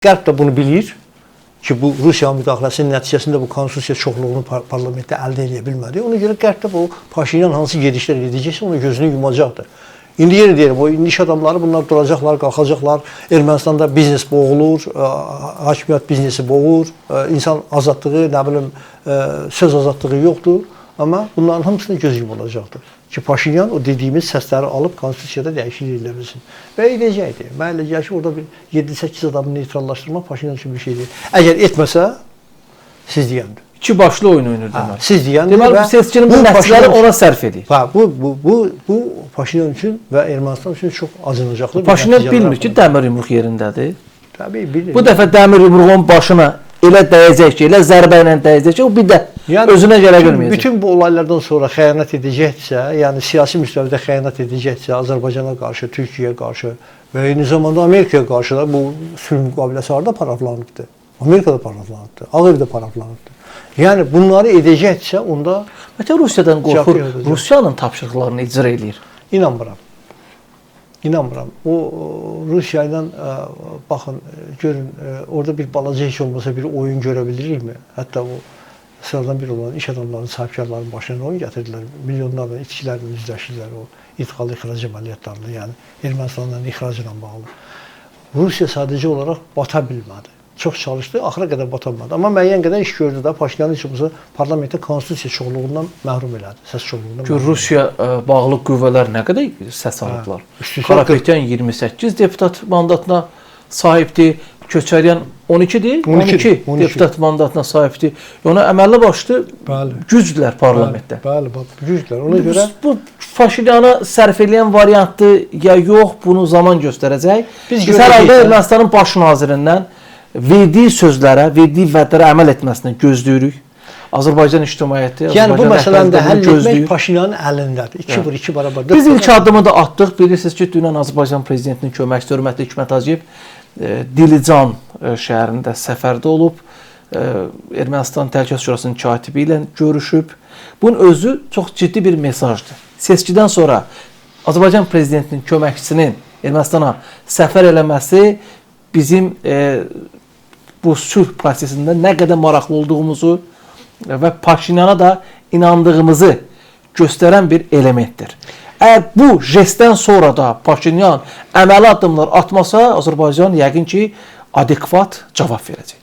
Qərb də bunu bilir ki, bu Rusiya müdaxiləsinin nəticəsində bu konstitusiya çoxluğunu parlamentdə əldə edə bilmədi. Ona görə Qərb də bu Paşinyan hansı gedişlər edəcəksə onun gözünü yumacaqdır. İndi yenə deyirəm, o iş adamları bunlar duracaqlar, qalxacaqlar. Ermənistanda biznes boğulur, hakimiyyət biznesi boğulur, insan azadlığı, nə bilim, söz azadlığı yoxdur. Amma bunların hamısına göz yumulacaqdır. Ki Paşinyan o dediyimiz səsləri alıb konstitusiyada dəyişiklik edə bilsin. Və edəcəkdir. Mən elə gəlir ki, orada bir 7-8 adamı neytrallaşdırmaq Paşinyan üçün bir şeydir. Əgər etməsə, siz deyəndir. İki başlı oyun oynayır demək. Siz deyəndir. Deməli, seçkinin bu nəticələri ona sərf edir. Bu Paşinyan üçün və Ermənistan üçün çox acınacaqlı. Paşinyan bilmir ki, dəmir yumruq yerindədir. Təbii bilir. Bu dəfə dəmir yumruğun başına elə dəyəcək ki, elə zərbə ilə dəyəcək ki, o bir də özünə gələ bilməyəcək. Bütün bu olaylardan sonra xəyanət edəcəksə, yəni siyasi müstəvidə xəyanət edəcəksə, Azərbaycana qarşı, Türkiyəyə qarşı və eyni zamanda Amerikaya qarşı da bu sülh müqaviləsi harda paraflanıbdır? Amerikada paraflanıbdır, Ağ Evdə paraflanıbdır. Yəni bunları edəcəksə, onda Bəlkə Rusiyadan qorxur, Rusiyanın tapşırıqlarını icra eləyir. İnanmıram. İnanmıram. O Rusiya ilə baxın, görün, orada bir balaca heç olmasa bir oyun görə bilirikmi? Hətta o sıradan bir olan iş adamlarının, sahibkarların başına oyun gətirdilər. Milyonlarla içkilərlə üzləşdilər o idxal ixrac əməliyyatlarını, yəni Ermənistandan ixracla bağlı. Rusiya sadəcə olaraq bata bilmədi. Çox çalışdı, axıra qədər batamadı. Amma müəyyən qədər iş gördü də, Paşinyanın heç olmasa parlamentdə konstitusiya çoxluğundan məhrum elədi, səs çoxluğundan. Ki Rusiya bağlı qüvvələr nə qədər səs alıblar? Karapetyan 28 deputat mandatına sahibdir, Köçəryan 12-dir, 12 deputat mandatına sahibdir. Ona əməlli başlı gücdülər parlamentdə. Bəli, gücdülər. Ona görə bu Paşinyana sərf edən variantdır ya yox, bunu zaman göstərəcək. Biz hər halda Ermənistanın baş nazirindən verdiyi sözlərə, verdiyi vədlərə əməl etməsini gözləyirik. Azərbaycan ictimaiyyəti, yəni bu məsələni də həll etmək Paşinyanın əlindədir. 2-1-2 bərabər. Biz ilk addımı da atdıq. Bilirsiniz ki, dünən Azərbaycan prezidentinin köməkçisi hörmətli Hikmət Hacıyev Dilican şəhərində səfərdə olub. Ermənistan Təhlükəsizlik Şurasının katibi ilə görüşüb. Bunun özü çox ciddi bir mesajdır. Seçkidən sonra Azərbaycan prezidentinin köməkçisinin Ermənistana səfər eləməsi bizim bu sülh prosesində nə qədər maraqlı olduğumuzu və Paşinyana da inandığımızı göstərən bir elementdir. Əgər bu jestdən sonra da Paşinyan əməli addımlar atmasa, Azərbaycan yəqin ki, adekvat cavab verəcək.